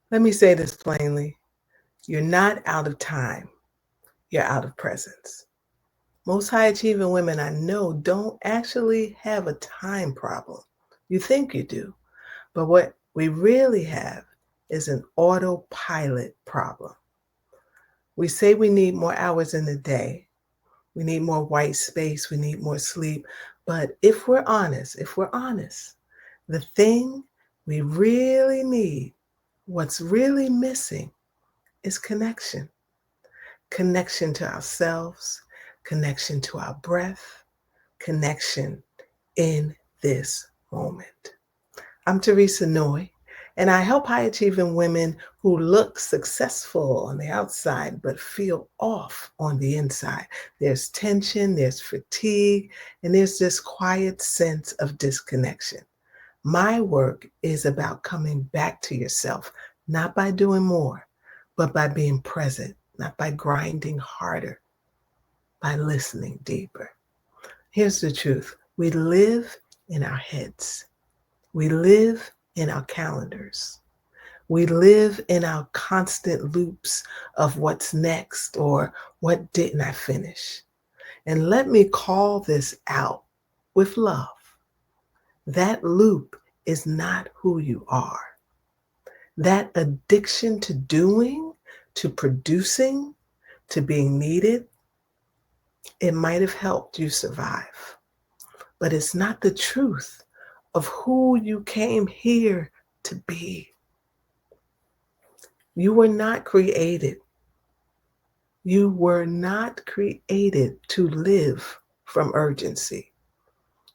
Let me say this plainly. You're not out of time. You're out of presence. Most high achieving women I know don't actually have a time problem. You think you do, but what we really have is an autopilot problem. We say we need more hours in the day, we need more white space, we need more sleep. But if we're honest, the thing we really need, what's really missing, is connection. Connection to ourselves, connection to our breath, connection in this moment. I'm Theresa Noye, and I help high achieving women who look successful on the outside but feel off on the inside. There's tension, there's fatigue, and there's this quiet sense of disconnection. My work is about coming back to yourself, not by doing more, but by being present, not by grinding harder, by listening deeper. Here's the truth: we live in our heads, we live in our calendars, we live in our constant loops of what's next or what didn't I finish. And let me call this out with love. That loop is not who you are. That addiction to doing, to producing, to being needed, it might have helped you survive, but it's not the truth of who you came here to be. You were not created. You were not created to live from urgency.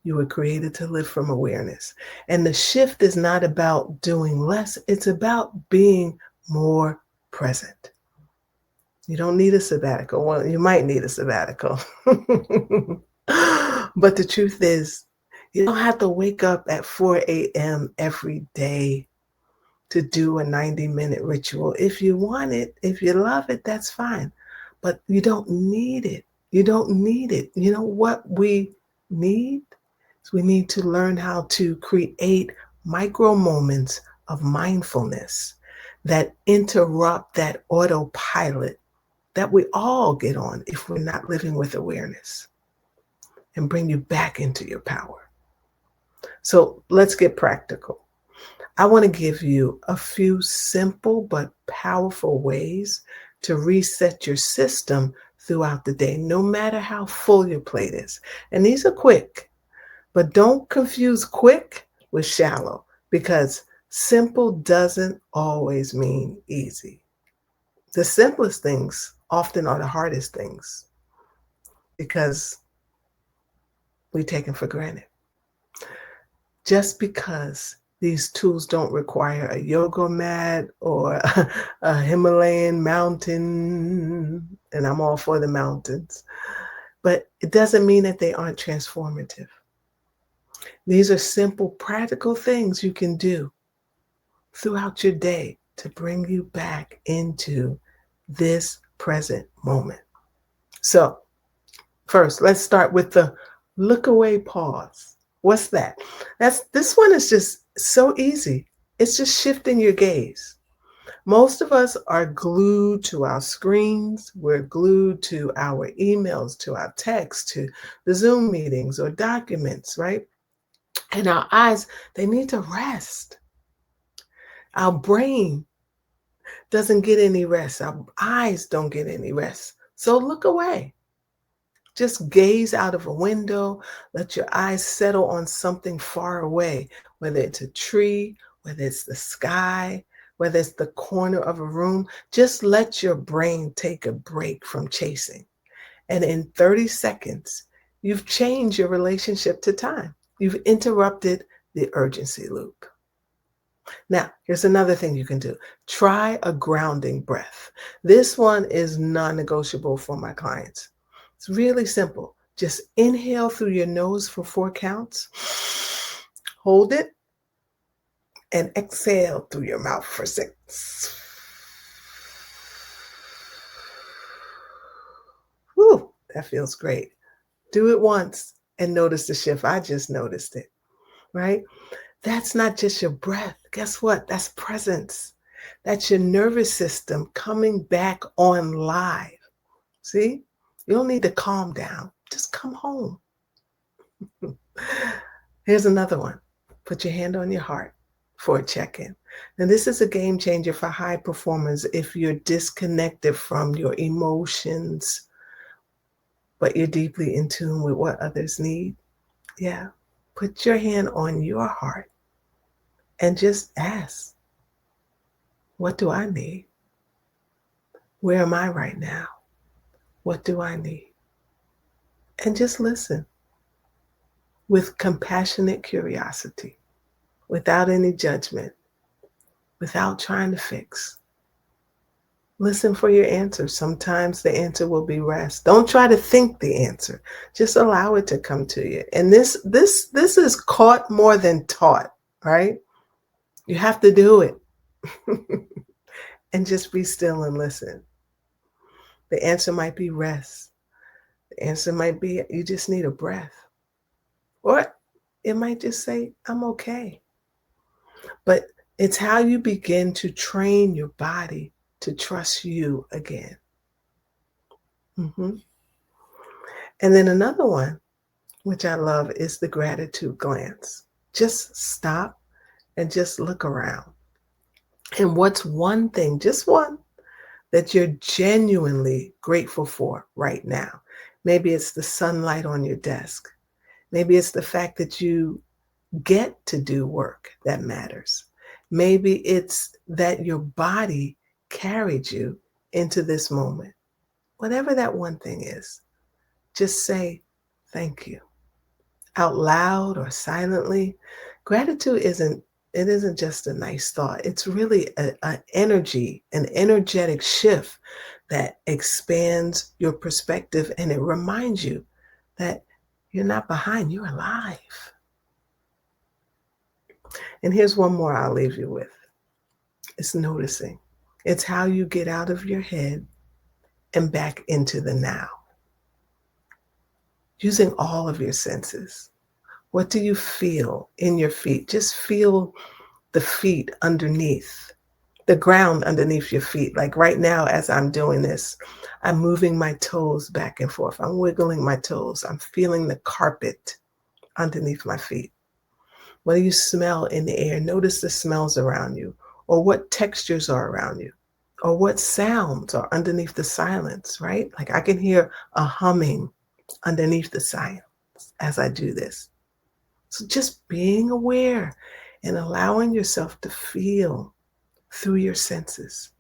You were created to live from awareness. And the shift is not about doing less, it's about being more present. You don't need a sabbatical. Well, you might need a sabbatical. But the truth is, you don't have to wake up at 4 a.m. every day to do a 90-minute ritual. If you want it, if you love it, that's fine. But you don't need it. You don't need it. You know what we need? We need to learn how to create micro moments of mindfulness that interrupt that autopilot that we all get on if we're not living with awareness, and bring you back into your power. So let's get practical. I want to give you a few simple but powerful ways to reset your system throughout the day, no matter how full your plate is. And these are quick. But don't confuse quick with shallow, because simple doesn't always mean easy. The simplest things often are the hardest things because we take them for granted. Just because these tools don't require a yoga mat or a Himalayan mountain, and I'm all for the mountains, but it doesn't mean that they aren't transformative. These are simple, practical things you can do throughout your day to bring you back into this present moment. So, first, let's start with the look away pause. What's that? This one is just so easy. It's just shifting your gaze. Most of us are glued to our screens. We're glued to our emails, to our texts, to the Zoom meetings or documents, right? And our eyes, they need to rest. Our brain doesn't get any rest. Our eyes don't get any rest. So look away. Just gaze out of a window. Let your eyes settle on something far away, whether it's a tree, whether it's the sky, whether it's the corner of a room. Just let your brain take a break from chasing. And in 30 seconds, you've changed your relationship to time. You've interrupted the urgency loop. Now, here's another thing you can do. Try a grounding breath. This one is non-negotiable for my clients. It's really simple. Just inhale through your nose for 4 counts. Hold it and exhale through your mouth for 6. Whew, that feels great. Do it once and notice the shift. I just noticed it, right? That's not just your breath. Guess what? That's presence. That's your nervous system coming back on live. See? You don't need to calm down. Just come home. Here's another one. Put your hand on your heart for a check-in. Now, this is a game changer for high performers if you're disconnected from your emotions, but you're deeply in tune with what others need. Yeah. Put your hand on your heart and just ask, what do I need? Where am I right now? What do I need? And just listen with compassionate curiosity, without any judgment, without trying to fix. Listen for your answer. Sometimes the answer will be rest. Don't try to think the answer. Just allow it to come to you. And this is caught more than taught, right? You have to do it. And just be still and listen. The answer might be rest. The answer might be you just need a breath. Or it might just say, I'm okay. But it's how you begin to train your body to trust you again. And then another one, which I love, is the gratitude glance. Just stop and just look around. And what's one thing, just one, that you're genuinely grateful for right now? Maybe it's the sunlight on your desk. Maybe it's the fact that you get to do work that matters. Maybe it's that your body carried you into this moment. Whatever that one thing is, just say thank you out loud or silently. Gratitude isn't just a nice thought. It's really an energy, an energetic shift that expands your perspective, and it reminds you that you're not behind, you're alive. And here's one more I'll leave you with. It's noticing. It's how you get out of your head and back into the now. Using all of your senses. What do you feel in your feet? Just feel the feet underneath, the ground underneath your feet. Like right now, as I'm doing this, I'm moving my toes back and forth. I'm wiggling my toes. I'm feeling the carpet underneath my feet. What do you smell in the air? Notice the smells around you, or what textures are around you, or what sounds are underneath the silence, right? Like I can hear a humming underneath the silence as I do this. So just being aware and allowing yourself to feel through your senses.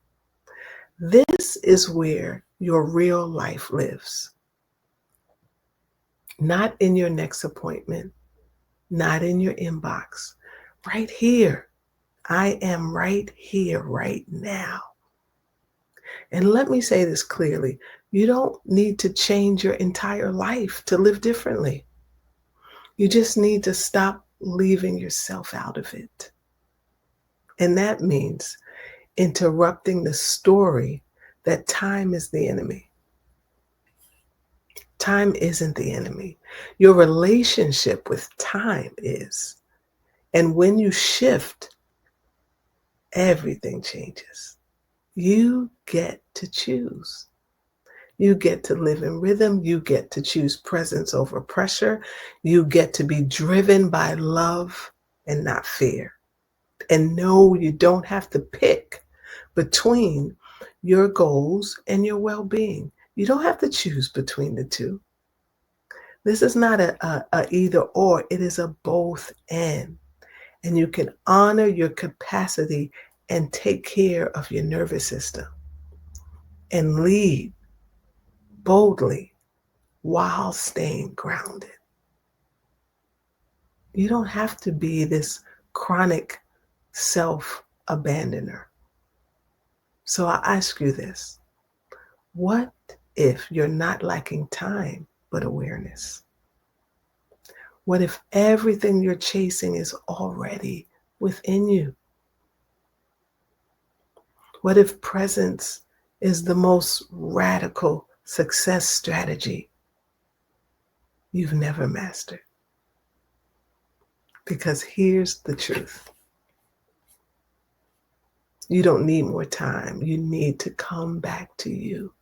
This is where your real life lives. Not in your next appointment, not in your inbox. Right here. I am right here, right now. And let me say this clearly. You don't need to change your entire life to live differently. You just need to stop leaving yourself out of it. And that means interrupting the story that time is the enemy. Time isn't the enemy. Your relationship with time is. And when you shift, everything changes. You get to choose. You get to live in rhythm. You get to choose presence over pressure. You get to be driven by love and not fear. And no, you don't have to pick between your goals and your well-being. You don't have to choose between the two. This is not a either or. It is a both and. And you can honor your capacity and take care of your nervous system and lead boldly while staying grounded. You don't have to be this chronic self-abandoner. So I ask you this. What if you're not lacking time but awareness? What if everything you're chasing is already within you? What if presence is the most radical success strategy you've never mastered? Because here's the truth. You don't need more time. You need to come back to you.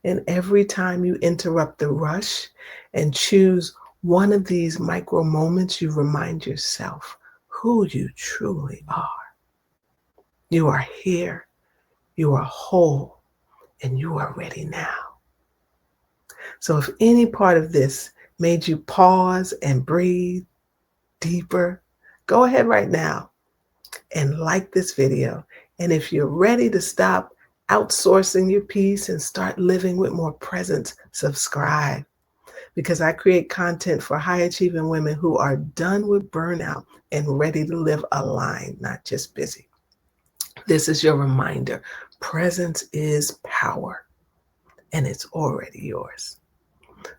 And every time you interrupt the rush and choose one of these micro moments, you remind yourself who you truly are. You are here, you are whole, and you are ready now. So if any part of this made you pause and breathe deeper, go ahead right now and like this video. And if you're ready to stop outsourcing your peace and start living with more presence, subscribe, because I create content for high achieving women who are done with burnout and ready to live aligned, not just busy. This is your reminder. Presence is power, and it's already yours.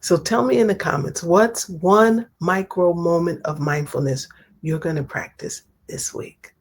So tell me in the comments, what's one micro moment of mindfulness you're going to practice this week?